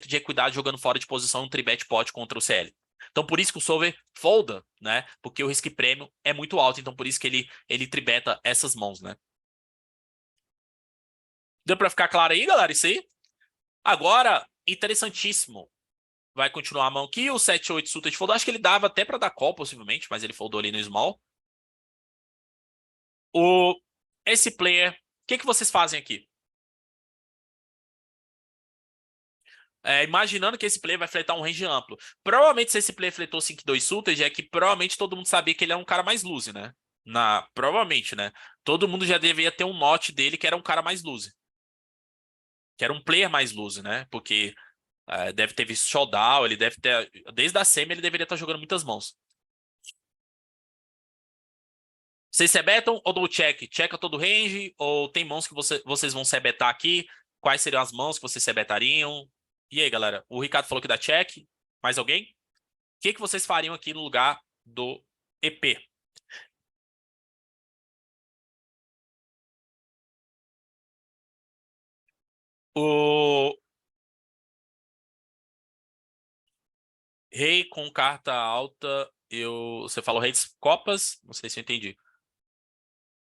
de equidade jogando fora de posição no tribet pot contra o CL. Então, por isso que o solver folda, né? Porque o risk prêmio é muito alto. Então, por isso que ele tribeta essas mãos, né? Deu pra ficar claro aí, galera? Isso aí? Agora, interessantíssimo. Vai continuar a mão aqui. O 7-8 suited foldou. Acho que ele dava até pra dar call, possivelmente. Mas ele foldou ali no small. Esse player... O que vocês fazem aqui? Imaginando que esse player vai fletar um range amplo. Provavelmente, se esse player fletou 5-2 suited, é que provavelmente todo mundo sabia que ele é um cara mais loose, né? Provavelmente, né? Todo mundo já deveria ter um note dele que era um cara mais loose. Que era um player mais loose, né? Porque deve ter visto showdown, ele deve ter... Desde a semi ele deveria estar jogando muitas mãos. Vocês sebetam ou dou check? Checa todo o range? Ou tem mãos que vocês vão sebetar aqui? Quais seriam as mãos que vocês sebetariam? E aí, galera? O Ricardo falou que dá check. Mais alguém? O que vocês fariam aqui no lugar do EP? O rei com carta alta, você falou rei de copas? Não sei se eu entendi.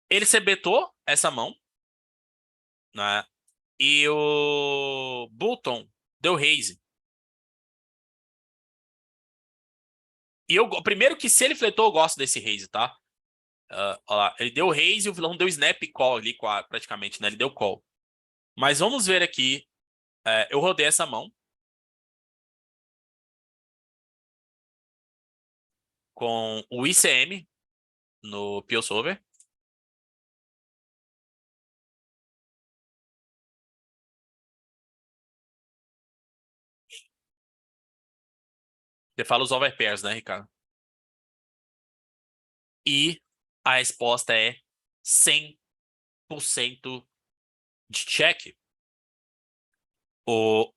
Ele sebetou essa mão, né? E o Button deu raise. E primeiro que se ele fletou, eu gosto desse raise, tá? Ó lá, ele deu raise e o vilão deu snap call ali, praticamente, né? Ele deu call. Mas vamos ver aqui. Eu rodei essa mão com o ICM no Pio Solver. Você fala os overpairs, né, Ricardo? E a resposta é 100% de check. O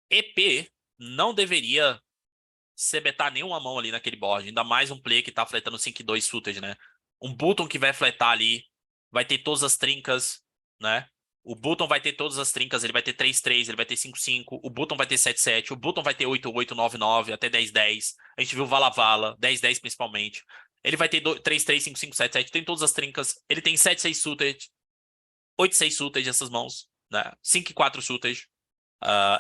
EP não deveria sebetar nenhuma mão ali naquele board. Ainda mais um player que tá fletando 5-2 suited, né? Um Button que vai fletar ali, vai ter todas as trincas, né? O Button vai ter todas as trincas, ele vai ter 3-3, ele vai ter 5-5, o Button vai ter 7-7, o Button vai ter 8-8, 9-9, até 10-10. A gente viu Vala-Vala, 10-10 principalmente. Ele vai ter 3-3, 5-5, 7-7, tem todas as trincas. Ele tem 7-6 suited, 8-6 suited essas mãos, né? 5-4 suited.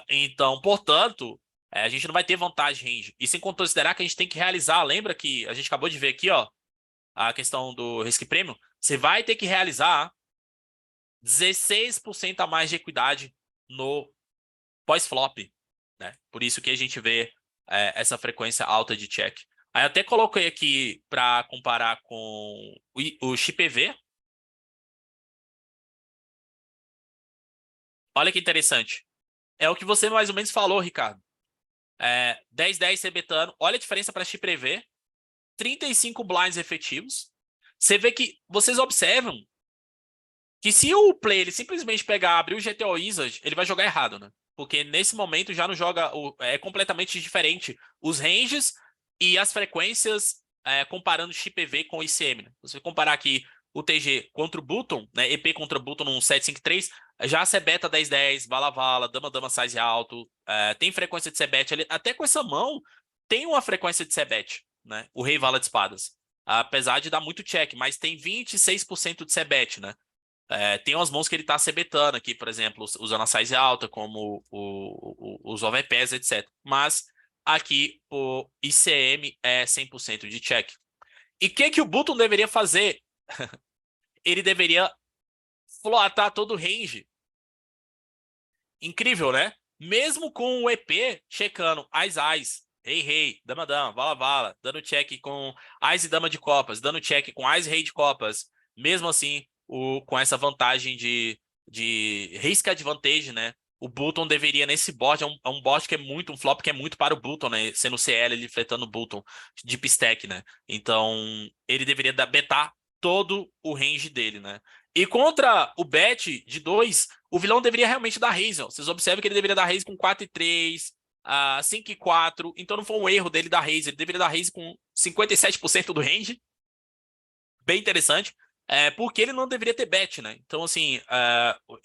Então, portanto, a gente não vai ter vantagem range. E sem considerar que a gente tem que realizar, lembra que a gente acabou de ver aqui, ó, a questão do risk premium, você vai ter que realizar 16% a mais de equidade no pós-flop, né? Por isso que a gente vê essa frequência alta de check. Aí eu até coloquei aqui para comparar com o XPV. Olha que interessante. É o que você mais ou menos falou, Ricardo. 10-10 sebetano. Olha a diferença para XPV. 35 blinds efetivos. Você vê que vocês observam que se o play ele simplesmente pegar, abrir o GTO Wizard, ele vai jogar errado, né? Porque nesse momento já não joga, é completamente diferente os ranges e as frequências comparando XPV com o ICM, né? Se você comparar aqui o TG contra o Button, né? EP contra o Button num 7-5-3, já sebeta 10-10, vala-vala, dama-dama size alto, tem frequência de sebet ali, até com essa mão tem uma frequência de sebet, né? O rei vala de espadas. Apesar de dar muito check, mas tem 26% de sebet, né? Tem umas mãos que ele tá sebetando aqui, por exemplo, usando a size alta, como os overpairs, etc. Mas aqui o ICM é 100% de check. E o que o Button deveria fazer? Ele deveria floatar todo o range. Incrível, né? Mesmo com o EP checando Ais, Rei, Dama, Vala, dando check com Ais e Dama de copas, dando check com Ais e Rei de copas. Mesmo assim, com essa vantagem de risk advantage, né? O Button deveria, nesse board, é um board que é muito, um flop que é muito para o Button, né? Sendo CL, ele fletando o Button de Pistec, né? Então, ele deveria betar todo o range dele, né? E contra o bet de 2, o vilão deveria realmente dar raise. Ó. Vocês observam que ele deveria dar raise com 4-3, 5-4. Então não foi um erro dele dar raise. Ele deveria dar raise com 57% do range. Bem interessante. Porque ele não deveria ter bet, né? Então, assim,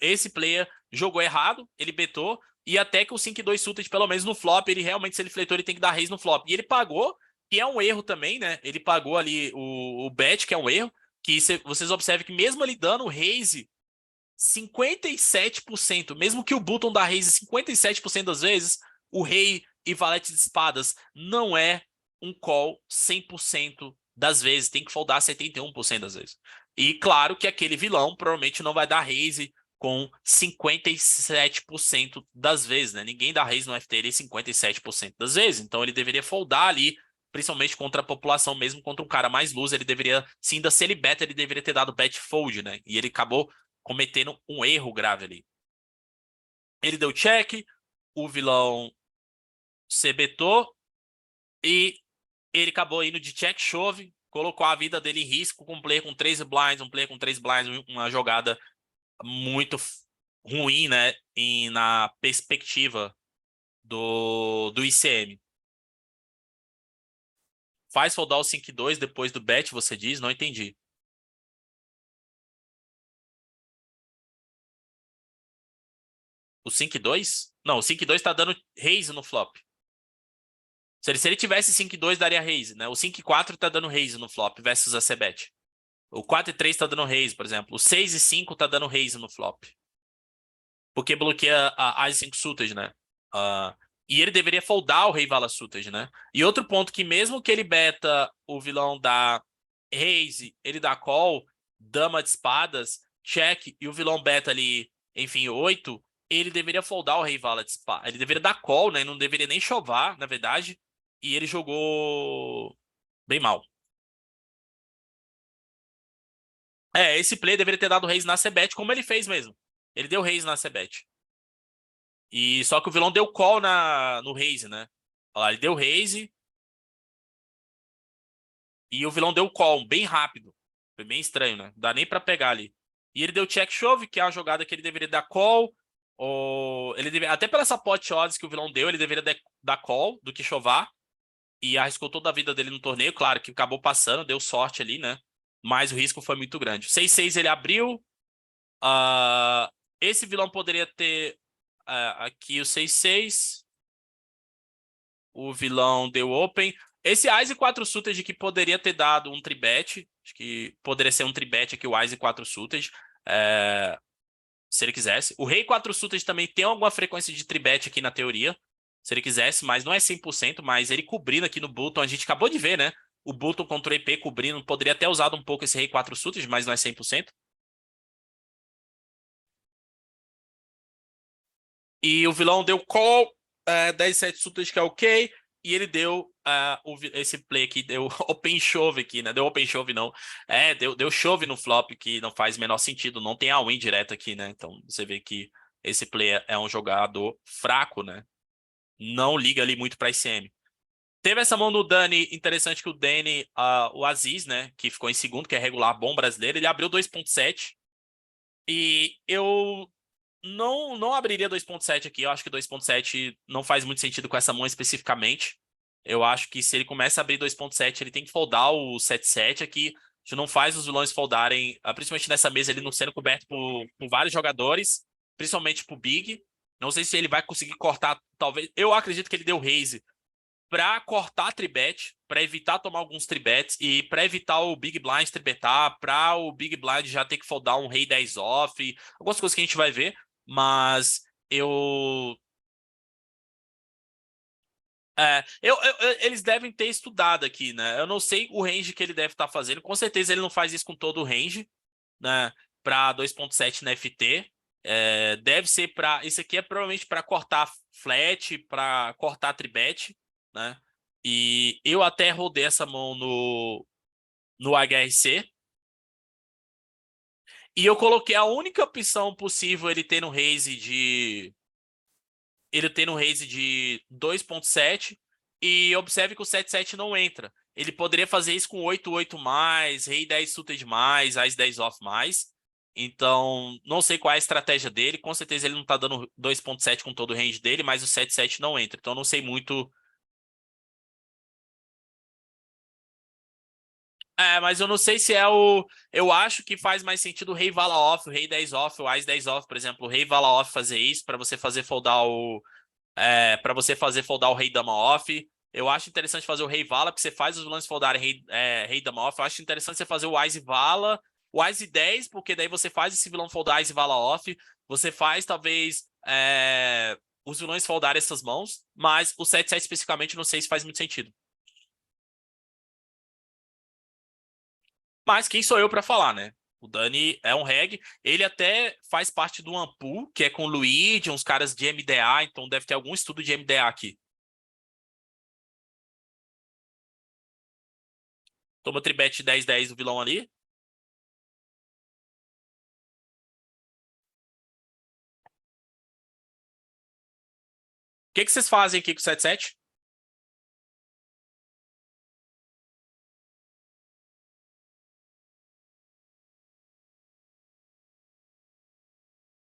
esse player jogou errado, ele betou. e até que o 5-2 suited, pelo menos no flop, ele realmente, se ele fletou, ele tem que dar raise no flop. E ele pagou, que é um erro também, né? Ele pagou ali o bet, que é um erro, que vocês observam que mesmo ele dando raise 57%, mesmo que o button da raise 57% das vezes, o rei e valete de espadas não é um call 100% das vezes, tem que foldar 71% das vezes. E claro que aquele vilão provavelmente não vai dar raise com 57% das vezes, né? Ninguém dá raise no FTL 57% das vezes, então ele deveria foldar ali, principalmente contra a população, mesmo contra um cara mais loser, ele deveria, se ainda se ele beta, ele deveria ter dado bet fold, né? E ele acabou cometendo um erro grave ali. Ele deu check, o vilão se betou e ele acabou indo de check shove, colocou a vida dele em risco com um player com 3 blinds, um player com 3 blinds, uma jogada muito ruim, né, na perspectiva do ICM. Faz foldar o 5-2 depois do bet, você diz? Não entendi. O 5-2? Não, o 5-2 tá dando raise no flop. Se ele tivesse 5-2, daria raise, né? O 5-4 tá dando raise no flop versus a C-bet. O 4-3 tá dando raise, por exemplo. O 6-5 tá dando raise no flop. Porque bloqueia a As-5 suited, né? E ele deveria foldar o rei vala suited, né? E outro ponto que mesmo que ele beta o vilão da raise, ele dá call, dama de espadas, check, e o vilão beta ali, enfim, 8, ele deveria foldar o rei vala de espadas. Ele deveria dar call, né? Não deveria nem chovar, na verdade. E ele jogou bem mal. Esse play deveria ter dado raise na C-bet, como ele fez mesmo. Ele deu raise na C-bet. E só que o vilão deu call no raise, né? Olha lá, ele deu raise e o vilão deu call bem rápido. Foi bem estranho, né? Não dá nem pra pegar ali. E ele deu check shove, que é a jogada que ele deveria dar call. Até pela essa pot odds que o vilão deu, ele deveria dar call do que chovar. E arriscou toda a vida dele no torneio. Claro que acabou passando, deu sorte ali, né? Mas o risco foi muito grande. 6-6 ele abriu. Esse vilão poderia ter aqui o 6-6. O vilão deu open. Esse Ice 4 suited que poderia ter dado um tribet. Acho que poderia ser um tribet aqui, o Ice 4 suited. Se ele quisesse. O Rei 4 suited também tem alguma frequência de tribet aqui na teoria. Se ele quisesse, mas não é 100%. Mas ele cobrindo aqui no button, a gente acabou de ver, né? O button contra o EP cobrindo. Poderia ter usado um pouco esse Rei 4 suited, mas não é 100%. E o vilão deu call, 10-7 suited que é ok. E ele deu esse play aqui, deu open shove aqui, né? Deu open shove não. Deu shove no flop, que não faz o menor sentido. Não tem all-in direto aqui, né? Então você vê que esse player é um jogador fraco, né? Não liga ali muito pra ICM. Teve essa mão no Dani, interessante que o Dani, o Aziz, né? Que ficou em segundo, que é regular bom brasileiro, ele abriu 2.7. E eu não abriria 2.7 aqui. Eu acho que 2.7 não faz muito sentido com essa mão especificamente. Eu acho que se ele começa a abrir 2.7, ele tem que foldar o 7-7 aqui. Isso não faz os vilões foldarem, principalmente nessa mesa ele não sendo coberto por vários jogadores, principalmente pro Big. Não sei se ele vai conseguir cortar, talvez. Eu acredito que ele deu raise para cortar tribet, para evitar tomar alguns tribets e para evitar o Big Blind tribetar, para o Big Blind já ter que foldar um rei 10 off, algumas coisas que a gente vai ver, mas eles devem ter estudado aqui, né? Eu não sei o range que ele deve estar fazendo, com certeza ele não faz isso com todo o range, né? Para 2.7 na FT. Deve ser para. Isso aqui é provavelmente para cortar flat, para cortar tribet, né? E eu até rodei essa mão no HRC. E eu coloquei a única opção possível ele ter no raise de. Ele ter no raise de 2.7. E observe que o 7.7 não entra. Ele poderia fazer isso com 8-8 mais, rei 10 suited mais, as 10 off mais. Então, não sei qual é a estratégia dele. Com certeza ele não tá dando 2.7 com todo o range dele, mas o 7.7 não entra. Então, não sei muito. Mas eu não sei se é o. Eu acho que faz mais sentido o rei vala off, o rei 10 off, o ás 10 off, por exemplo. O rei vala off fazer isso pra você fazer foldar o. Para você fazer foldar o rei dama off. Eu acho interessante fazer o rei vala, porque você faz os vilões foldarem rei dama off. Eu acho interessante você fazer o ás e vala, o ás e 10, porque daí você faz esse vilão foldar ás e vala off. Você faz, talvez, os vilões foldarem essas mãos, mas o 7-7 especificamente não sei se faz muito sentido. Mas quem sou eu pra falar, né? O Dani é um reg. Ele até faz parte do Ampul, que é com o Luigi, uns caras de MDA, então deve ter algum estudo de MDA aqui. Toma tribete 10-10 do vilão ali. O que vocês fazem aqui com o 7-7?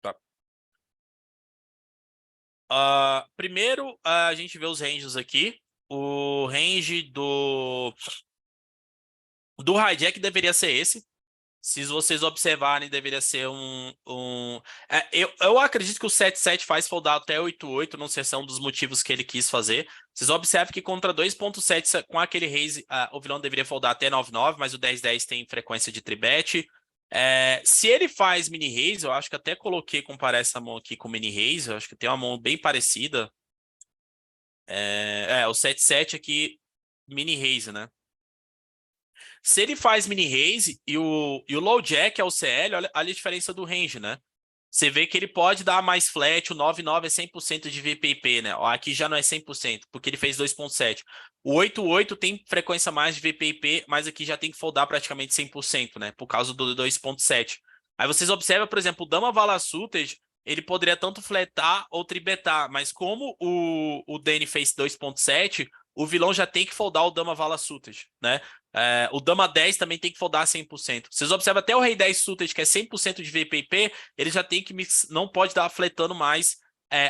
Tá. Primeiro, a gente vê os ranges aqui. O range do hijack deveria ser esse. Se vocês observarem, deveria ser eu acredito que o 7-7 faz foldar até 8-8, não sei se é um dos motivos que ele quis fazer. Vocês observam que contra 2.7, com aquele raise, o vilão deveria foldar até 9-9, mas o 10-10 tem frequência de tribet. Se ele faz mini raise, eu acho que até coloquei, comparar essa mão aqui com mini raise, eu acho que tem uma mão bem parecida. O 7-7 aqui, mini raise, né? Se ele faz mini raise e o low jack é o CL, olha a diferença do range, né? Você vê que ele pode dar mais flat, o 9-9 é 100% de VPP, né? Ó, aqui já não é 100%, porque ele fez 2.7. O 8-8 tem frequência mais de VPP, mas aqui já tem que foldar praticamente 100%, né? Por causa do 2.7. Aí vocês observam, por exemplo, o Dama Vala Suited, ele poderia tanto fletar ou tribetar, mas como o Danny fez 2.7, o vilão já tem que foldar o Dama Vala Suited, né? O Dama 10 também tem que foldar 100%. Vocês observam até o Rei 10 Suited, que é 100% de VPP, ele já tem que não pode estar fletando mais.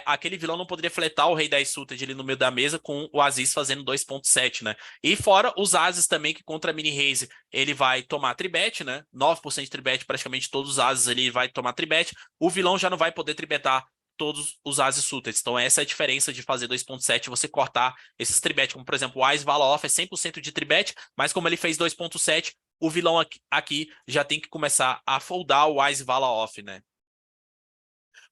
Aquele vilão não poderia fletar o Rei 10 Suited ali no meio da mesa com o Aziz fazendo 2.7, né? E fora os Ases também, que contra a Mini Raze ele vai tomar tribet, né? 9% de tribet, praticamente todos os Ases ele vai tomar tribet. O vilão já não vai poder tribetar todos os Ases Suited. Então essa é a diferença de fazer 2.7, você cortar esses tribet, como por exemplo o Ais Vala Off é 100% de tribet, mas como ele fez 2.7, o vilão aqui já tem que começar a foldar o Ais Vala Off, né?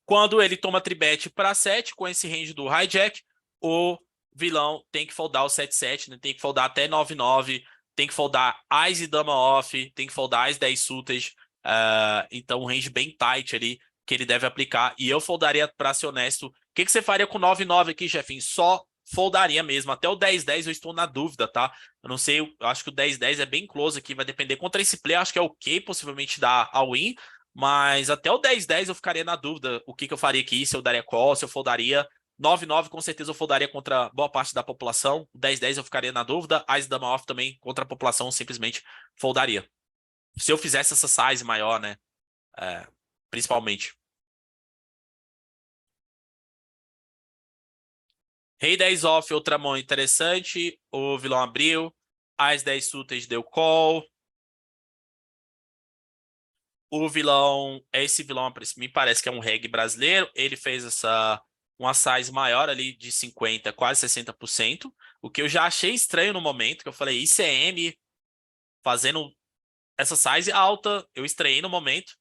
Quando ele toma tribet para 7, com esse range do hijack, o vilão tem que foldar o 7-7, né? Tem que foldar até 9-9, tem que foldar Ás e Dama off, tem que foldar Ás 10 suited. Então, um range bem tight ali que ele deve aplicar. E eu foldaria, para ser honesto, o que você faria com 9-9 aqui, Jefinho? Só foldaria mesmo. Até o 10-10 eu estou na dúvida, tá? Eu não sei, eu acho que o 10-10 é bem close aqui, vai depender. Contra esse play, acho que é ok, possivelmente dá all-in. Mas até o 10-10 eu ficaria na dúvida o que eu faria aqui, se eu daria call, se eu foldaria. 9-9 com certeza eu foldaria contra boa parte da população. O 10-10 eu ficaria na dúvida. As Dama Off também contra a população simplesmente foldaria. Se eu fizesse essa size maior, né? É, principalmente. Rei 10 off, outra mão interessante. O vilão abriu. As 10 suited deu call. O vilão, esse vilão me parece que é um reg brasileiro. Ele fez uma size maior ali de 50, quase 60%. O que eu já achei estranho no momento, que eu falei, ICM fazendo essa size alta, eu estranhei no momento.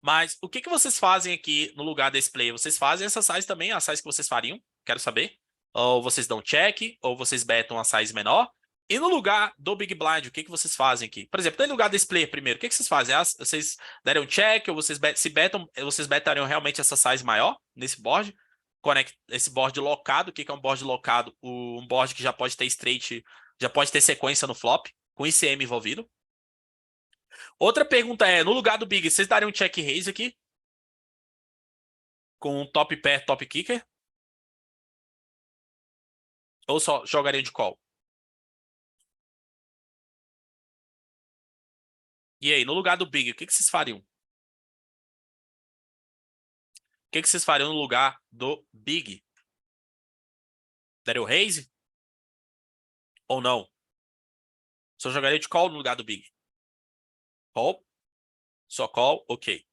Mas o que vocês fazem aqui no lugar desse play? Vocês fazem essa size também, a size que vocês fariam? Quero saber. Ou vocês dão check, ou vocês betam a size menor. E no lugar do Big Blind, o que vocês fazem aqui? Por exemplo, no lugar desse player primeiro, o que vocês fazem? Vocês dariam check, ou se betam, vocês betariam realmente essa size maior nesse board? Esse board locado, o que é um board locado? Um board que já pode ter straight, já pode ter sequência no flop, com ICM envolvido. Outra pergunta é, no lugar do Big, vocês dariam check raise aqui? Com top pair, top kicker? Ou só jogariam de call? E aí, no lugar do Big, o que vocês fariam? O que vocês fariam no lugar do Big? Daria o raise? Ou não? Só jogaria de call no lugar do big. Call. Só call, ok.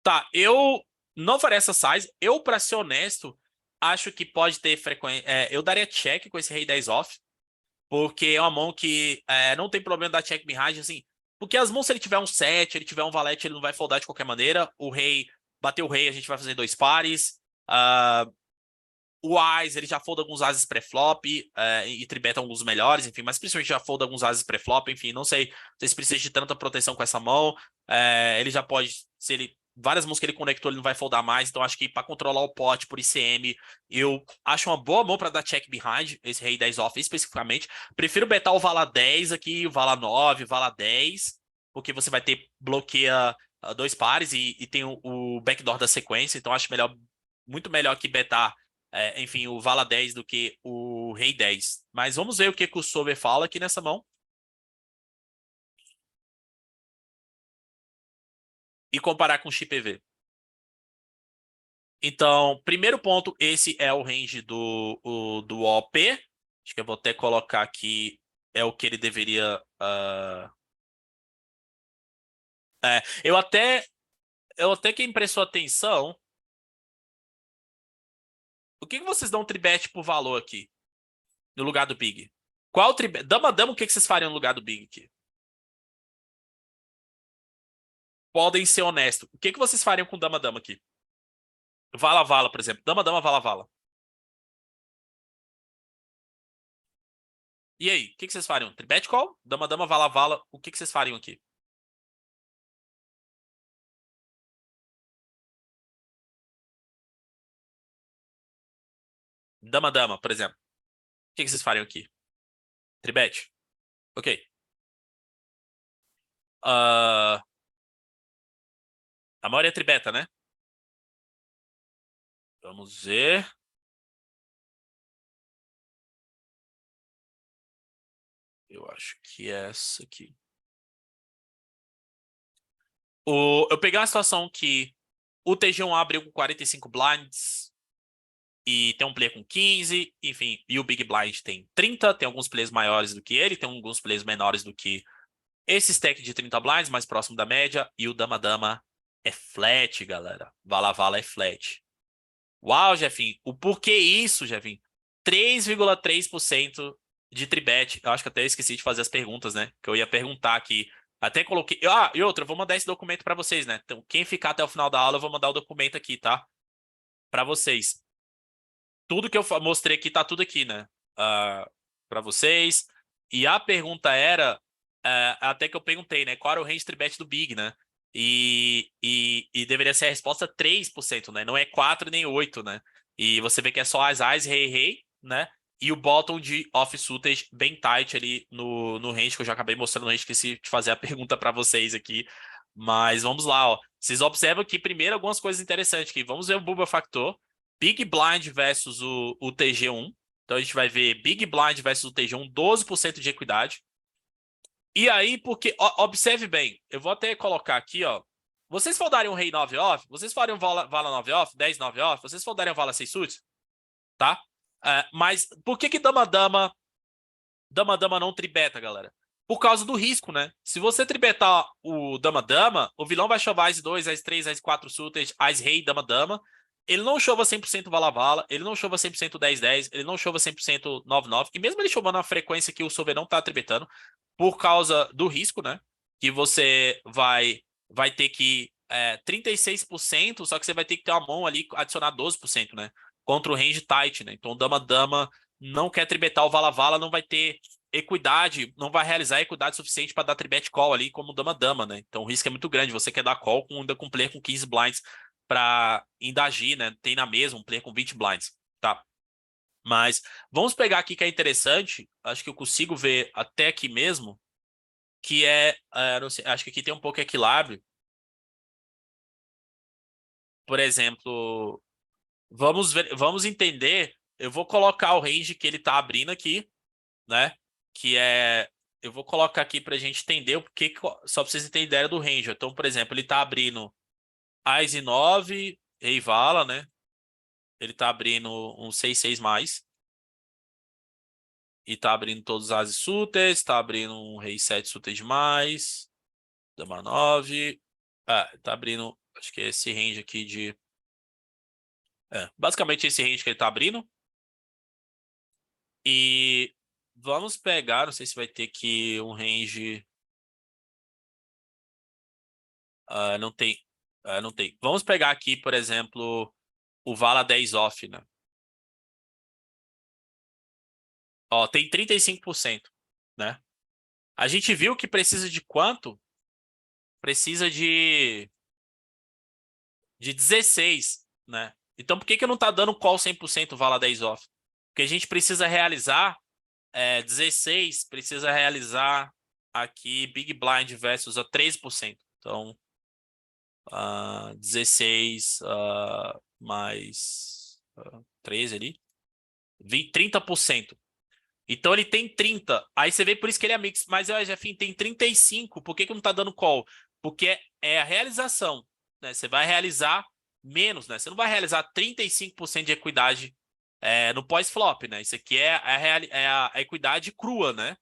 Tá, eu não faria essa size. Eu, pra ser honesto, acho que pode ter frequência. Eu daria check com esse rei 10 off. Porque é uma mão que não tem problema dar check behind, assim. Porque as mãos, se ele tiver um 7, ele tiver um valete, ele não vai foldar de qualquer maneira. O rei, bater o rei, a gente vai fazer 2 pares. O Ás, ele já folda alguns ases pré-flop e tribeta alguns melhores, enfim, mas principalmente já folda alguns ases pré-flop, enfim, não sei se precisa de tanta proteção com essa mão. Ele já pode, se ele. Várias mãos que ele conectou, ele não vai foldar mais, então acho que para controlar o pot por ICM, eu acho uma boa mão para dar check behind, esse rei 10 off especificamente. Prefiro betar o Vala 10 aqui, o Vala 9, o Vala 10, porque você vai ter bloqueia 2 pares e tem o backdoor da sequência, então acho melhor, muito melhor que betar enfim, o Vala 10 do que o Rei 10. Mas vamos ver o que o Sober fala aqui nessa mão. E comparar com o XPV. Então, primeiro ponto, esse é o range do OP. Acho que eu vou até colocar aqui, é o que ele deveria... eu até quem prestou atenção... O que vocês dão tribet por valor aqui? No lugar do Big? Qual tribet? Dama, o que vocês fariam no lugar do Big aqui? Podem ser honestos. O que vocês fariam com Dama aqui? Vala, por exemplo. Dama, Vala. E aí, o que vocês fariam? Tribet call? Dama, Vala. O que vocês fariam aqui? Dama, por exemplo. O que vocês fariam aqui? Tribet? Ok. Ah, a maioria é tribeta, né? Vamos ver. Eu acho que é essa aqui. Eu peguei uma situação que o TG1 abriu com 45 blinds e tem um player com 15, enfim, e o Big Blind tem 30, tem alguns players maiores do que ele, tem alguns players menores do que esse stack de 30 blinds, mais próximo da média, e o Dama é flat, galera. Vala é flat. Uau, Jefinho. O porquê isso, Jefinho? 3,3% de tribet. Eu acho que até esqueci de fazer as perguntas, né? Que eu ia perguntar aqui. Até coloquei. E outra, eu vou mandar esse documento para vocês, né? Então, quem ficar até o final da aula, eu vou mandar o documento aqui, tá? Para vocês. Tudo que eu mostrei aqui tá tudo aqui, né? Para vocês. E a pergunta era, até que eu perguntei, né? Qual era o range tribet do Big, né? E deveria ser a resposta 3%, né? Não é 4 nem 8, né? E você vê que é só as rei, né? E o bottom de off-suited bem tight ali no range, que eu já acabei mostrando no range, esqueci de fazer a pergunta para vocês aqui. Mas vamos lá, ó. Vocês observam aqui primeiro algumas coisas interessantes aqui. Vamos ver o Bubble Factor. Big Blind versus o TG1. Então a gente vai ver Big Blind versus o TG1, 12% de equidade. E aí, porque, observe bem, eu vou até colocar aqui, ó. Vocês foldariam Rei 9 off? Vocês fariam Vala 9 off? 10 9 off? Vocês foldariam Vala 6 suits? Tá? Mas por que Dama não tribeta, galera? Por causa do risco, né? Se você tribetar o Dama, o vilão vai chovar as 2, as 3, as 4 suites, as Rei Dama. Ele não chova 100% Vala, ele não chova 100% 10-10, ele não chova 100% 9-9. E mesmo ele chovando na frequência que o Solver não tá tribetando, por causa do risco, né? Que você vai ter que 36%, só que você vai ter que ter uma mão ali, adicionar 12%, né? Contra o range tight, né? Então, Dama não quer tribetar o Vala, não vai ter equidade, não vai realizar equidade suficiente para dar tribet call ali como Dama, né? Então, o risco é muito grande. Você quer dar call ainda com um player com 15 blinds para indagir, né? Tem na mesa um player com 20 blinds, tá? Mas vamos pegar aqui que é interessante, acho que eu consigo ver até aqui mesmo, que não sei, acho que aqui tem um pouco equilíbrio. Por exemplo, vamos entender, eu vou colocar o range que ele tá abrindo aqui, né? Eu vou colocar aqui pra gente entender o que, só pra vocês entenderem ideia do range. Então, por exemplo, ele tá abrindo Ás e 9, Rei Vala, né? Ele tá abrindo um 6-6 mais. E tá abrindo todos os ases suites, tá abrindo um rei 7 suites demais. Dama 9. Tá abrindo, acho que é esse range aqui de... basicamente esse range que ele tá abrindo. E vamos pegar, não sei se vai ter aqui um range... não tem. Não tem. Vamos pegar aqui, por exemplo, o Vala 10 off, né? Ó, tem 35%, né? A gente viu que precisa de quanto? Precisa de 16, né? Então por que que não tá dando call 100% Vala 10 off? Porque a gente precisa realizar 16, precisa realizar aqui Big Blind versus a 13%. Então, 16 mais 13 ali, 20, 30%. Então ele tem 30. Aí você vê por isso que ele é mix. Mas o Jefim tem 35. Por que que não tá dando call? Porque é a realização, né? Você vai realizar menos, né? Você não vai realizar 35% de equidade no pós-flop, né? Isso aqui é a equidade crua, né?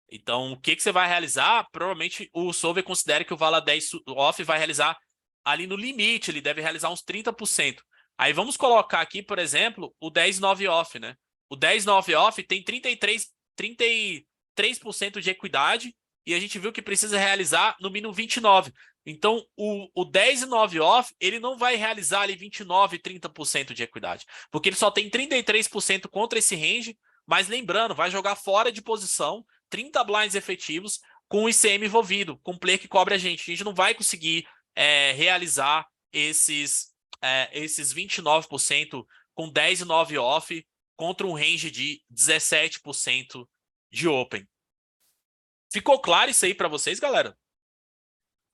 Então, o que que você vai realizar? Provavelmente o solver considera que o Vala 10 off vai realizar ali no limite. Ele deve realizar uns 30%. Aí vamos colocar aqui, por exemplo, o 10-9 off, né? O 10-9 off tem 33% de equidade e a gente viu que precisa realizar no mínimo 29. Então, o 10 e 9 off, ele não vai realizar ali 29, 30% de equidade, porque ele só tem 33% contra esse range, mas lembrando, vai jogar fora de posição, 30 blinds efetivos com o ICM envolvido, com o player que cobre a gente. A gente não vai conseguir realizar esses 29% com 10 e 9 off contra um range de 17% de open. Ficou claro isso aí para vocês, galera?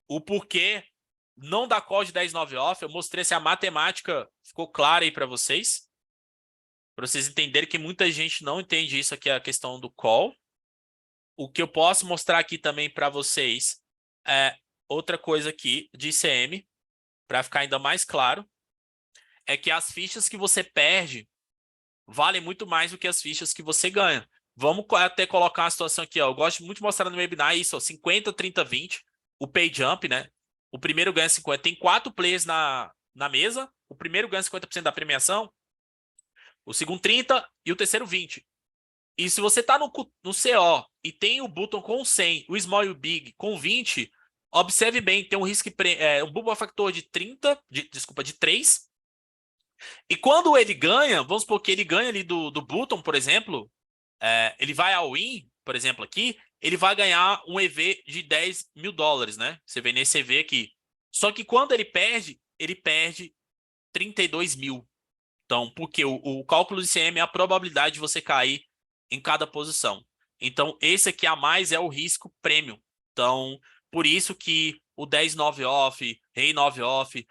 O porquê não dá call de 10 9 off, eu mostrei se a matemática ficou clara aí para vocês. Para vocês entenderem que muita gente não entende isso aqui, a questão do call. O que eu posso mostrar aqui também para vocês é outra coisa aqui de ICM, para ficar ainda mais claro, é que as fichas que você perde valem muito mais do que as fichas que você ganha. Vamos até colocar uma situação aqui, ó. Eu gosto muito de mostrar no webinar isso, ó, 50, 30, 20, o pay jump, né? O primeiro ganha 50. Tem 4 players na mesa. O primeiro ganha 50% da premiação, o segundo 30 e o terceiro 20. E se você tá no CO e tem o button com 100, o small e o big com 20, observe bem, tem um risco um bubble factor de 30, desculpa, de 3. E quando ele ganha, vamos supor que ele ganha ali do button, por exemplo, ele vai ao win, por exemplo, aqui, ele vai ganhar um EV de 10 mil dólares, né? Você vê nesse EV aqui. Só que quando ele perde 32 mil. Então, porque o cálculo de CM é a probabilidade de você cair em cada posição. Então, esse aqui a mais é o risco prêmio. Então, por isso que o 10-9 off, rei 9 off,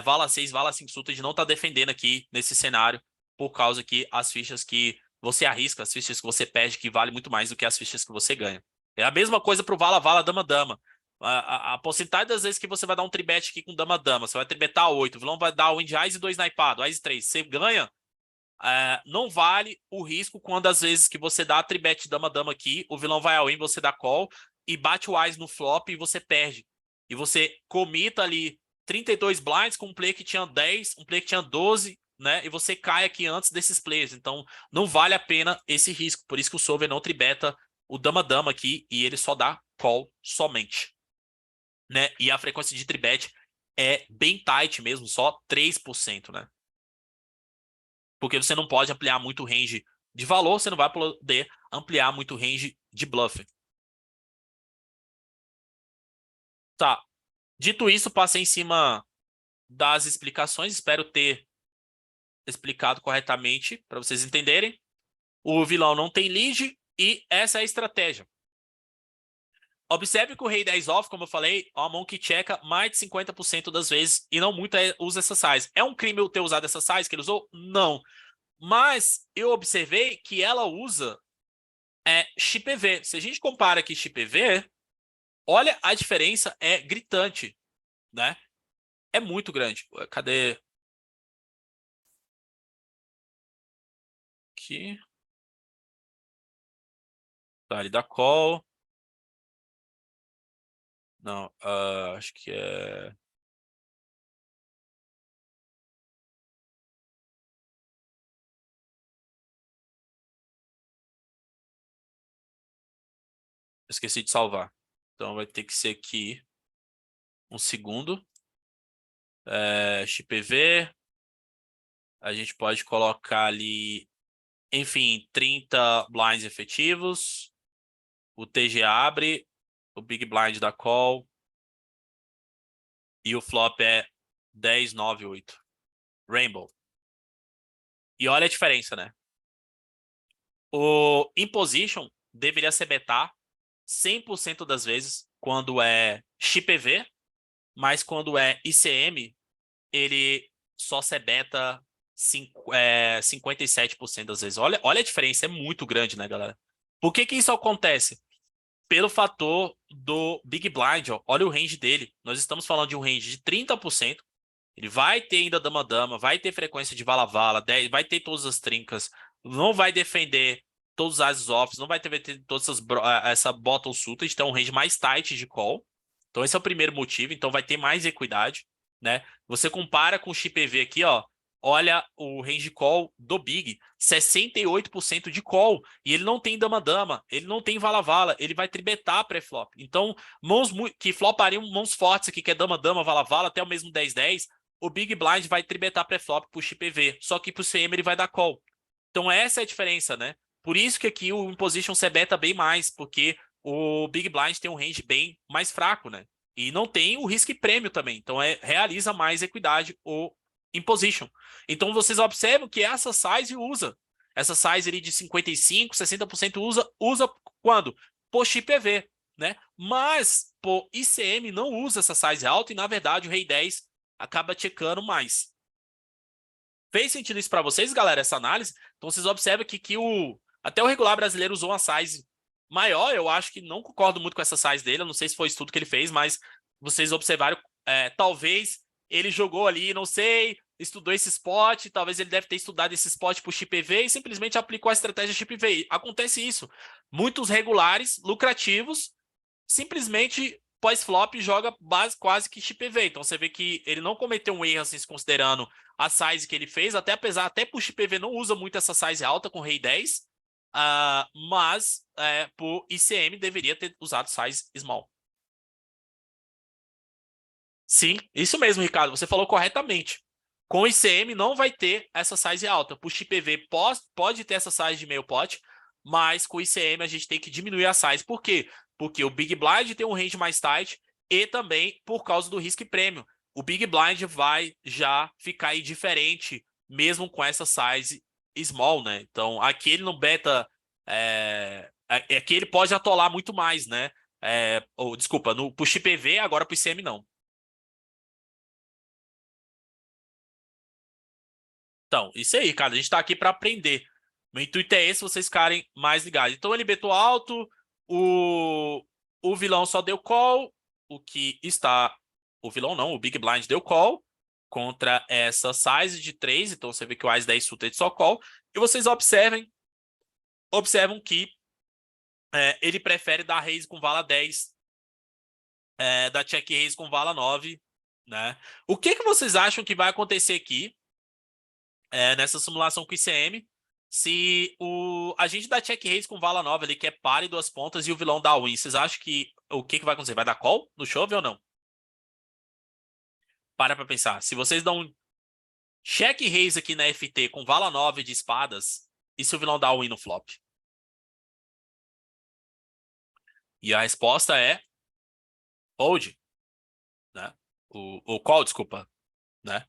vala 6, vala 5 suited não está defendendo aqui nesse cenário, por causa que as fichas que você arrisca, as fichas que você perde, que vale muito mais do que as fichas que você ganha. É a mesma coisa para o vala, vala, dama, dama. A porcentagem das vezes que você vai dar um tribet aqui com dama-dama, você vai tribetar 8, o vilão vai dar o de Ás e 2 naipado, Ás 3, você ganha, não vale o risco quando às vezes que você dá a tribet dama-dama aqui, o vilão vai ao in, você dá call, e bate o Ás no flop e você perde. E você comita ali 32 blinds com um player que tinha 10, um player que tinha 12, né? E você cai aqui antes desses players. Então, não vale a pena esse risco. Por isso que o solver não tribeta o dama-dama aqui e ele só dá call somente, né? E a frequência de tribet é bem tight mesmo, só 3%, né? Porque você não pode ampliar muito o range de valor, você não vai poder ampliar muito o range de bluff. Tá. Dito isso, passei em cima das explicações, espero ter explicado corretamente para vocês entenderem. O vilão não tem lead e essa é a estratégia. Observe que o rei 10 off, como eu falei, é uma mão que checa mais de 50% das vezes e não muito usa essa size. É um crime eu ter usado essa size que ele usou? Não. Mas eu observei que ela usa chip EV. Se a gente compara aqui chip EV, olha a diferença, é gritante, né? É muito grande. Cadê? Aqui. Tá, ele dá call. Não, acho que é... Esqueci de salvar. Então vai ter que ser aqui um segundo. XPV. A gente pode colocar ali, enfim, 30 blinds efetivos. O TG abre. O Big Blind da call. E o flop é 10, 9, 8. Rainbow. E olha a diferença, né? O Imposition deveria ser betar 100% das vezes quando é XPV, mas quando é ICM, ele só se beta 57% das vezes. Olha a diferença, é muito grande, né, galera? Por que que isso acontece? Pelo fator do Big Blind, ó. Olha o range dele. Nós estamos falando de um range de 30%. Ele vai ter ainda dama-dama, vai ter frequência de vala-vala, vai ter todas as trincas, não vai defender todos os ases offs, não vai ter todas essa bottom suited, então é um range mais tight de call. Então esse é o primeiro motivo, então vai ter mais equidade, né? Você compara com o XPV aqui, ó, olha o range call do Big, 68% de call, e ele não tem dama-dama, ele não tem vala-vala, ele vai tribetar pré-flop. Então, mãos que flopariam mãos fortes aqui, que é dama-dama, vala-vala, até o mesmo 10-10, o Big Blind vai tribetar pré-flop pro XPV, só que pro CM ele vai dar call. Então essa é a diferença, né? Por isso que aqui o Imposition se beta bem mais, porque o Big Blind tem um range bem mais fraco, né? E não tem o risco prêmio também, então realiza mais equidade o Imposition. Então vocês observam que essa size usa. Essa size ali de 55, 60% usa quando? Por XPV, né? Mas por ICM não usa essa size alta e na verdade o Rei 10 acaba checando mais. Fez sentido isso para vocês, galera, essa análise? Então vocês observam que até o regular brasileiro usou uma size maior. Eu acho que não concordo muito com essa size dele. Eu não sei se foi o estudo que ele fez, mas vocês observaram, talvez ele jogou ali, não sei, estudou esse spot, talvez ele deve ter estudado esse spot pro XPV e simplesmente aplicou a estratégia XPV. Acontece isso. Muitos regulares, lucrativos, simplesmente pós-flop joga quase que XPV. Então você vê que ele não cometeu um erro assim, considerando a size que ele fez, até pro XPV não usa muito essa size alta com Rei 10, mas por ICM deveria ter usado size small. Sim, isso mesmo, Ricardo, você falou corretamente. Com ICM não vai ter essa size alta. Por XPV pode ter essa size de meio pot, mas com ICM a gente tem que diminuir a size. Por quê? Porque o Big Blind tem um range mais tight e também por causa do risco prêmio. O Big Blind vai já ficar indiferente mesmo com essa size small, né? Então aqui ele não beta... aqui ele pode atolar muito mais, né? Desculpa, pro XPV, agora pro ICM não. Então, isso aí, cara. A gente tá aqui para aprender. Meu intuito é esse, vocês ficarem mais ligados. Então, ele betou alto, o vilão só deu call, o que está... O vilão não, o Big Blind deu call contra essa size de 3. Então, você vê que o Ás 10 suited só call. E vocês observam que ele prefere dar raise com vala 10, dar check raise com vala 9, né? O que vocês acham que vai acontecer aqui? Nessa simulação com ICM, se o agente dá check raise com vala nova ali, que é par e duas pontas, e o vilão dá win, vocês acham que o que vai acontecer? Vai dar call no chove ou não? Para pra pensar. Se vocês dão um check raise aqui na FT com vala 9 de espadas, e se o vilão dá win no flop? E a resposta é hold, né? O call, desculpa, né?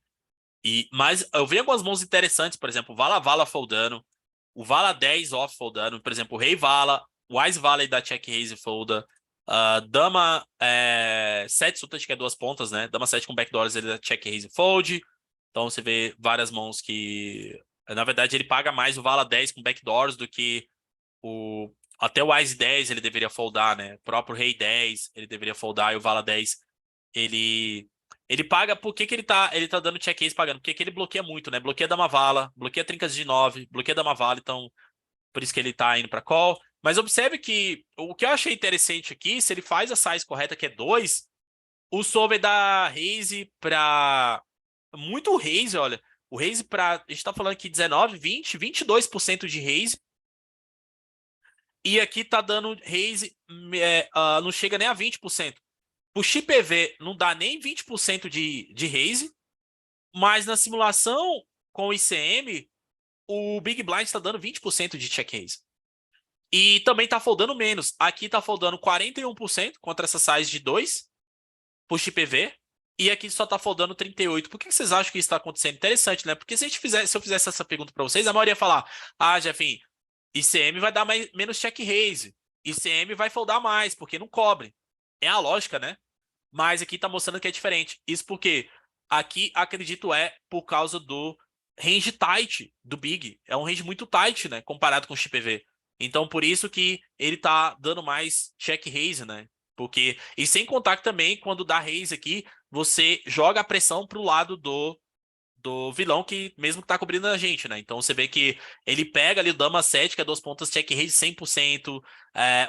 Mas eu vi algumas mãos interessantes, por exemplo, Vala foldando, o Vala 10 off foldando, por exemplo, o Rei Vala, o Wise Vala da check raise folda, Dama 7 suited, que é duas pontas, né? Dama 7 com backdoors, ele dá check raise fold. Então você vê várias mãos que... Na verdade, ele paga mais o Vala 10 com backdoors do que até o Wise 10 ele deveria foldar, né? O próprio Rei 10 ele deveria foldar, e o Vala 10 ele paga. Por que ele tá dando check raise pagando? Porque ele bloqueia muito, né? Bloqueia dama vala, bloqueia trincas de 9, bloqueia dama vala, então por isso que ele tá indo pra call. Mas observe que o que eu achei interessante aqui, se ele faz a size correta, que é 2, o solver dá raise para muito raise, olha. O raise para, a gente tá falando aqui 19, 20, 22% de raise. E aqui tá dando raise, não chega nem a 20%. O chip EV não dá nem 20% de raise, mas na simulação com o ICM, o Big Blind está dando 20% de check raise. E também tá foldando menos. Aqui tá foldando 41% contra essa size de 2 pro chip EV. E aqui só tá foldando 38%. Por que vocês acham que isso tá acontecendo? Interessante, né? Porque se eu fizesse essa pergunta para vocês, a maioria ia falar: ah, Jefinho, ICM vai dar menos check raise. ICM vai foldar mais, porque não cobre. É a lógica, né? Mas aqui tá mostrando que é diferente. Isso porque aqui, acredito, é por causa do range tight do Big. É um range muito tight, né? Comparado com o chip EV. Então, por isso que ele tá dando mais check raise, né? Porque, e sem contar que também, quando dá raise aqui, você joga a pressão pro lado do vilão que mesmo que tá cobrindo a gente, né? Então você vê que ele pega ali o Dama 7, que é 2 pontas check raise 100%,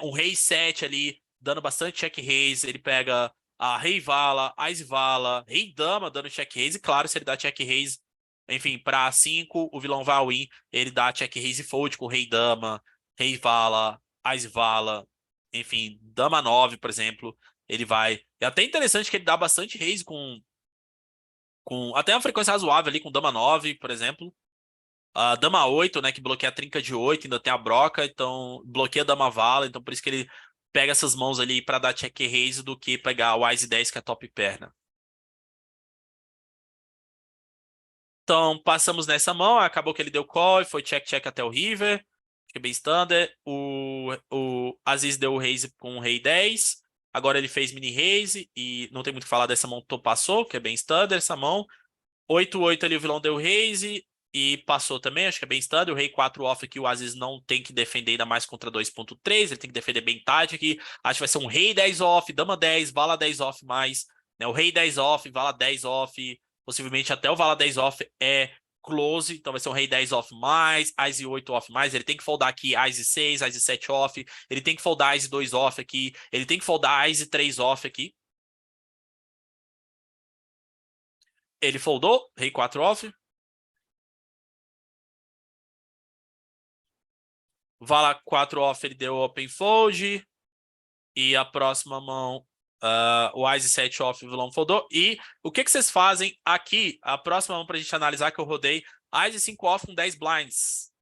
um Rei 7 ali, dando bastante check raise, ele pega a Rei Vala, Ice Vala, Rei Dama dando check raise, e claro, se ele dá check raise, enfim, pra 5, o vilão vai ao win, ele dá check raise fold com Rei Dama, Rei Vala, Ice Vala, enfim, Dama 9, por exemplo, ele vai. É até interessante que ele dá bastante raise com até uma frequência razoável ali, com Dama 9, por exemplo. A Dama 8, né, que bloqueia a trinca de 8, ainda tem a Broca, então bloqueia a Dama Vala, então por isso que ele pega essas mãos ali pra dar check raise do que pegar o Wise 10, que é top perna. Então, passamos nessa mão, acabou que ele deu call, foi check-check até o River, acho que é bem standard. O Aziz deu o raise com o Rei 10, agora ele fez mini raise, e não tem muito o que falar dessa mão que passou, que é bem standard essa mão. 8-8 ali o vilão deu raise e passou também, acho que é bem standard. O rei 4 off aqui, o Aziz não tem que defender ainda mais contra 2.3, ele tem que defender bem tarde aqui. Acho que vai ser um rei 10 off, dama 10, vala 10 off mais, né? O rei 10 off, vala 10 off, possivelmente até o vala 10 off é close, então vai ser um rei 10 off mais, Ice 8 off mais, ele tem que foldar aqui Ice 6, Ice 7 off, ele tem que foldar Ice 2 off aqui, ele tem que foldar Ice 3 off aqui. Ele foldou, rei 4 off, Vala 4 off, ele deu open fold. E a próxima mão, o Ice 7 off, o vilão foldou. E o que vocês fazem aqui? A próxima mão pra gente analisar que eu rodei. Ice 5 off com 10 blinds.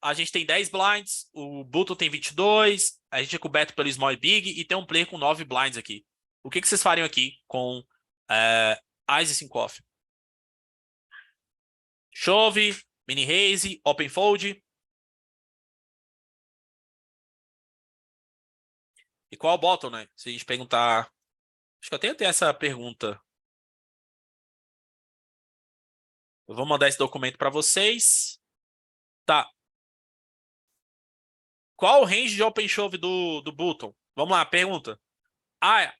A gente tem 10 blinds, o Button tem 22, a gente é coberto pelo Small e Big e tem um player com 9 blinds aqui. O que vocês fariam aqui com Ice 5 off? Chove, mini raise, open fold. E qual o bottom, né? Se a gente perguntar. Acho que eu tenho até essa pergunta. Eu vou mandar esse documento para vocês. Tá. Qual o range de open shove do Button? Vamos lá, pergunta. Ah,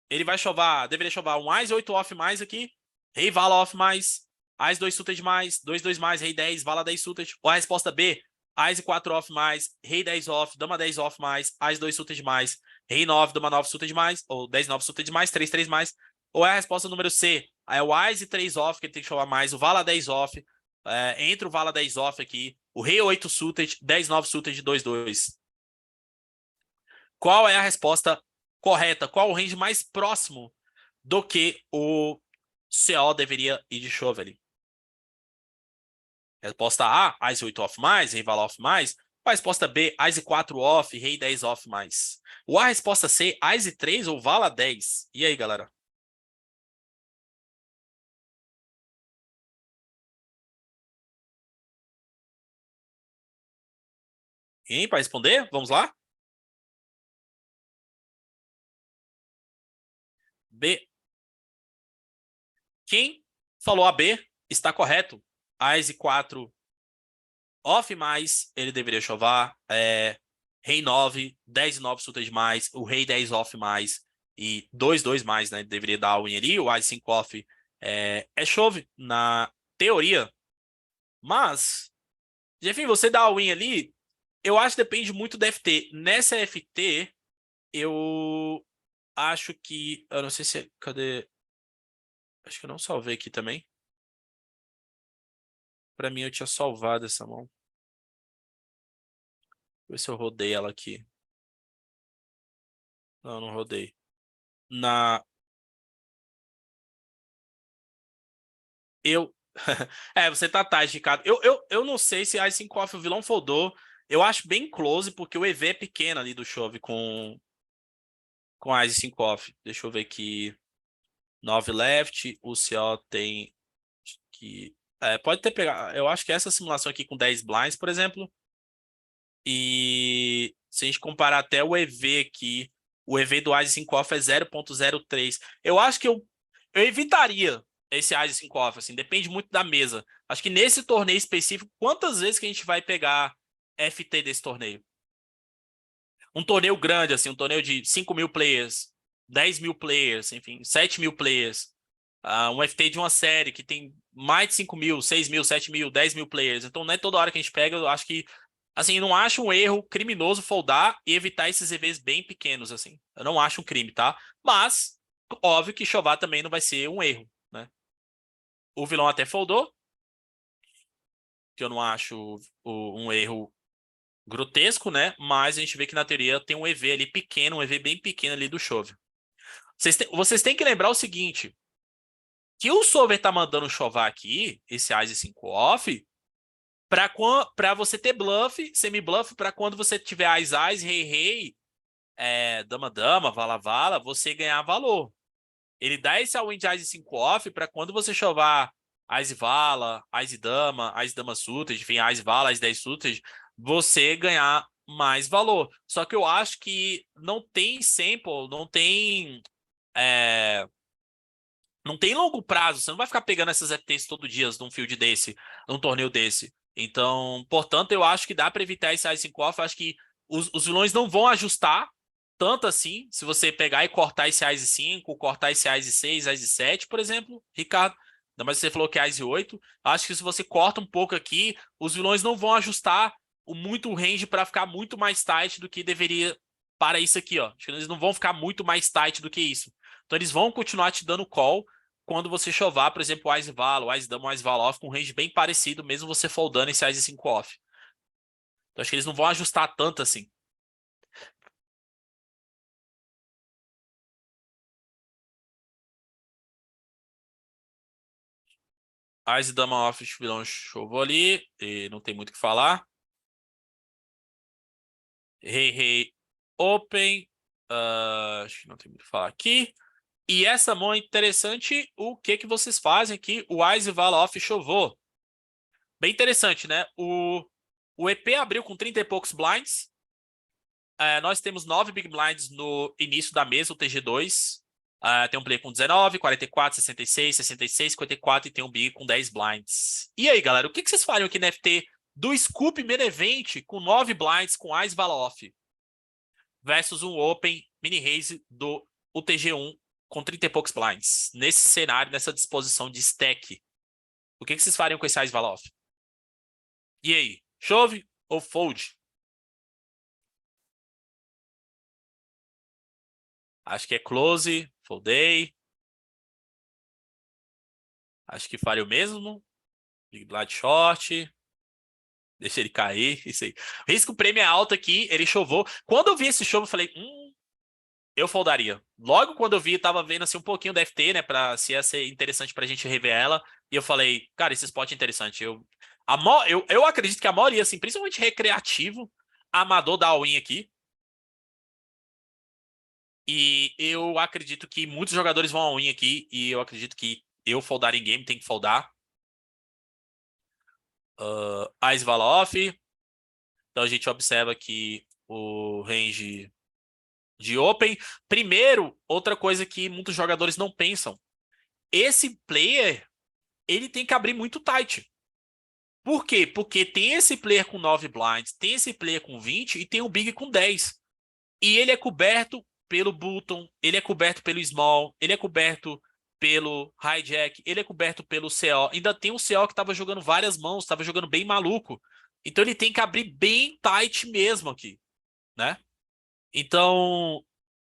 ele vai chovar, deveria chovar um Ice 8 off mais aqui, Rei Vala off mais, Ice 2 suited mais, 2 mais, Rei 10, Vala 10 suited. Ou a resposta B, Ice 4 off mais, Rei 10 off, Dama 10 off mais, Ice 2 suited mais, Rei 9, Dama 9 suited mais, ou 10 9 suited mais, 3 mais. Ou é a resposta número C, é o Ice 3 off que ele tem que chovar mais, o Vala 10 off, entre o Vala 10 off aqui, o Rei 8 suited, 10 9 suited, 2. Qual é a resposta correta? Qual o range mais próximo do que o CO deveria ir de chove ali? Resposta A, Ice 8 off mais, Rei Vala off mais. Ou a resposta B, Ice 4 off, Rei 10 off mais. Ou a resposta C, Ice 3 ou Vala 10. E aí, galera? Quem para responder? Vamos lá? B. Quem falou a B está correto. Ice 4 off mais, ele deveria chovar. Rei 9, 10 e 9 suited mais, o Rei 10 off mais e 2 mais, né? Deveria dar a win ali. O Ice 5 off chove na teoria. Mas, enfim, você dá a win ali, Eu acho que depende muito da FT. Nessa FT, eu acho que... Eu não sei se... Cadê? Acho que eu não salvei aqui também. Pra mim, eu tinha salvado essa mão. Deixa eu ver se eu rodei ela aqui. Não, não rodei. Na... Eu... você tá tarde, Ricardo. Eu não sei se a 5 off o vilão foldou. Eu acho bem close, porque o EV é pequeno ali do Chove com a 5 off. Deixa eu ver aqui. 9 left. O CO tem que... pode ter pegado... Eu acho que essa simulação aqui com 10 blinds, por exemplo. E se a gente comparar até o EV aqui, o EV do Ice 5 off é 0.03. Eu acho que eu evitaria esse Ice 5 off, assim, depende muito da mesa. Acho que nesse torneio específico, quantas vezes que a gente vai pegar FT desse torneio? Um torneio grande, assim, um torneio de 5.000 players, 10.000 players, enfim, 7.000 players. Um FT de uma série que tem mais de 5.000, 6.000, 7.000, 10.000 players. Então não é toda hora que a gente pega, eu acho que assim, não acho um erro criminoso foldar e evitar esses EVs bem pequenos, assim. Eu não acho um crime, tá? Mas, óbvio que chovar também não vai ser um erro, né? O vilão até foldou, que eu não acho um erro grotesco, né? Mas a gente vê que na teoria tem um EV ali pequeno, um EV bem pequeno ali do chove. Vocês têm que lembrar o seguinte, que o Solver tá mandando chovar aqui, esse Ice 5 off, pra você ter bluff, semi-bluff, pra quando você tiver Ice, Rei, Rei, Dama Dama, Vala Vala, você ganhar valor. Ele dá esse all-in de Ice 5 off para quando você chovar Ice Vala, Ice Dama, Ice Dama Suited, enfim, Ice Vala, Ice 10 Suited, você ganhar mais valor. Só que eu acho que não tem sample, é, não tem longo prazo. Você não vai ficar pegando essas FTs todo dia num field desse, num torneio desse. Então, portanto, eu acho que dá para evitar esse Ice 5 off. Eu acho que os vilões não vão ajustar tanto assim, se você pegar e cortar esse Ice 5, cortar esse Ice 6, Ice 7, por exemplo, Ricardo. Ainda mais você falou que é Ice 8. Acho que se você corta um pouco aqui, os vilões não vão ajustar muito o range para ficar muito mais tight do que deveria para isso aqui, ó. Acho que eles não vão ficar muito mais tight do que isso. Então eles vão continuar te dando call quando você chovar, por exemplo, o Ice Vala, o Ice Dama, o Ice Vala off com um range bem parecido, mesmo você foldando esse Ice 5 off. Então acho que eles não vão ajustar tanto assim. Ice Dama off, vilão chovou ali, e não tem muito o que falar. Rei, rei, open. Acho que não tem muito o que falar aqui. E essa mão é interessante, o que que vocês fazem aqui? O Ice Vala off chovou. Bem interessante, né? O EP abriu com 30 e poucos blinds. Nós temos 9 big blinds no início da mesa, o TG2. Tem um player com 19, 44, 66, 66, 54 e tem um big com 10 blinds. E aí, galera, o que vocês fariam aqui na FT do Scoop Main Event com 9 blinds com Ice Vala off versus um Open Mini Raise do UTG1 com 30 e poucos blinds? Nesse cenário, nessa disposição de stack, o que vocês fariam com esse Ice Vala off? E aí, chove ou fold? Acho que é close, foldei. Acho que faria o mesmo. Big Blind short. Deixa ele cair. Isso aí. O risco prêmio é alto aqui. Ele chovou. Quando eu vi esse show, eu falei, eu foldaria. Logo quando eu vi, eu tava vendo assim um pouquinho da FT, né? Se ia ser interessante pra gente rever ela. E eu falei, cara, esse spot é interessante. Eu acredito que a maioria, assim, principalmente recreativo, amador da all-in aqui. E eu acredito que muitos jogadores vão all-in aqui. E eu acredito que eu foldar em game, tem que foldar. Ice Vala off. Então a gente observa que o range de open. Primeiro, outra coisa que muitos jogadores não pensam. Esse player, ele tem que abrir muito tight. Por quê? Porque tem esse player com 9 blinds, tem esse player com 20 e tem o big com 10. E ele é coberto pelo button, ele é coberto pelo small, ele é coberto pelo hijack, ele é coberto pelo CO. Ainda tem o CO que estava jogando várias mãos, estava jogando bem maluco. Então ele tem que abrir bem tight mesmo aqui, né? Então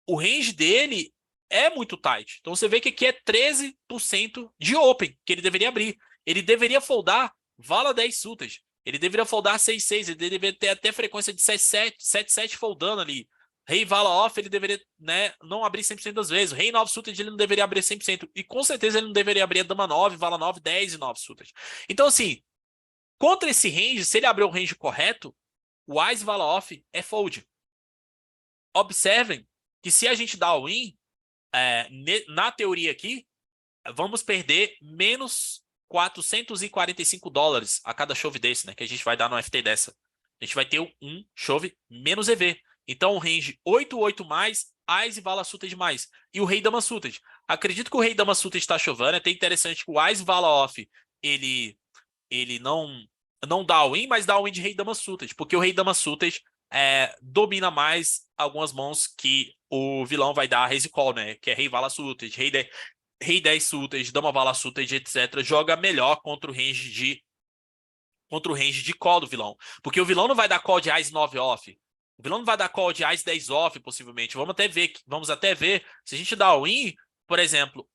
o range dele é muito tight. Então você vê que aqui é 13% de open que ele deveria abrir. Ele deveria foldar vala 10 suitas. Ele deveria foldar 6-6. Ele deveria ter até frequência de 7-7, 7-7 foldando ali. Rei vala off, ele deveria, né, não abrir 100% das vezes. O rei 9 suitas, ele não deveria abrir 100%. E com certeza ele não deveria abrir a dama 9, vala 9, 10 e 9 suitas. Então assim, contra esse range, se ele abrir o range correto, o Wise vala off é fold. Observem que se a gente dá all-in, na teoria aqui, vamos perder menos $445 a cada chove desse, né? Que a gente vai dar no FT dessa. A gente vai ter um chove menos EV. Então, o range 8-8 mais, Ais e Vala Suited mais. E o Rei Dama Suited. Acredito que o Rei Dama Suited está chovendo. É até interessante que o Ais Vala Off, ele não dá win, mas dá win de Rei Dama Suited. Porque o Rei Dama Suited domina mais algumas mãos que o vilão vai dar Raise Call, né? Que é Rei Vala Suited, Rei 10 suitas, Dama Vala suited, etc. Joga melhor contra o range de call do vilão. Porque o vilão não vai dar call de Ais 9 off. O vilão não vai dar call de Ais 10 off, possivelmente. Vamos até ver. Se a gente dá o win, por exemplo,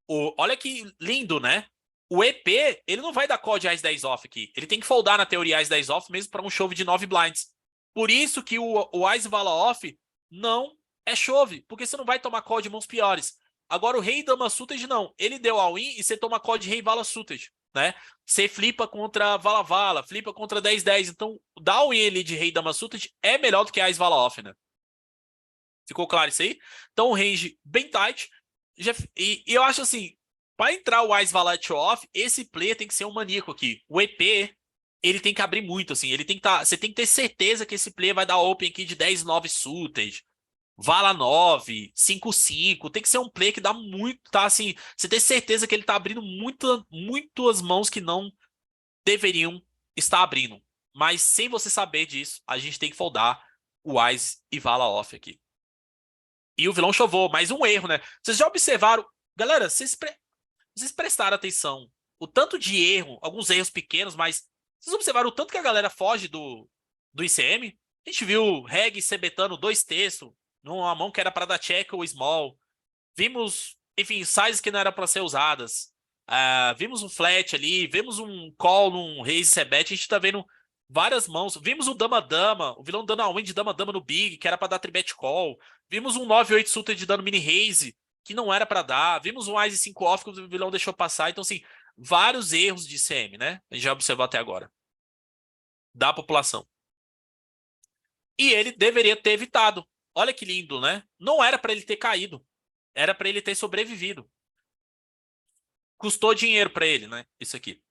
olha que lindo, né? O EP, ele não vai dar call de Ais 10 off aqui. Ele tem que foldar na teoria Ais 10 off mesmo para um chove de 9 blinds. Por isso que o Ais Vala off não é chove, porque você não vai tomar call de mãos piores. Agora o Rei Dama Suited não. Ele deu all-in e você toma call de Rei Vala Suited, né? Você flipa contra Vala Vala, flipa contra 10-10. Então, o all-in ali de Rei Dama Suited é melhor do que a Ais Vala Off, né? Ficou claro isso aí? Então, o range bem tight. E eu acho assim, para entrar o Ais Vala Off, esse player tem que ser um maníaco aqui. O EP, ele tem que abrir muito, assim. Ele tem que você tem que ter certeza que esse player vai dar open aqui de 10-9 suited. Vala 9, 5-5, tem que ser um play que dá muito, tá assim, você tem certeza que ele tá abrindo muitas mãos que não deveriam estar abrindo. Mas sem você saber disso, a gente tem que foldar o Wise e Vala off aqui. E o vilão chovou, mais um erro, né? Vocês já observaram, galera, vocês prestaram atenção, o tanto de erro, alguns erros pequenos, mas vocês observaram o tanto que a galera foge do ICM? A gente viu Reg sebetando 2 terços, numa mão que era para dar check ou small. Vimos, enfim, sizes que não eram para ser usadas. Vimos um flat ali, vimos um call num raise sebet. A gente tá vendo várias mãos. Vimos o dama-dama, o vilão dando a win de dama-dama no big, que era para dar tribet call. Vimos um 9-8 suited dando mini raise, que não era para dar. Vimos um Ice 5 off que o vilão deixou passar. Então, assim, vários erros de CM, né? A gente já observou até agora. Da população. E ele deveria ter evitado. Olha que lindo, né? Não era para ele ter caído. Era para ele ter sobrevivido. Custou dinheiro para ele, né? Isso aqui.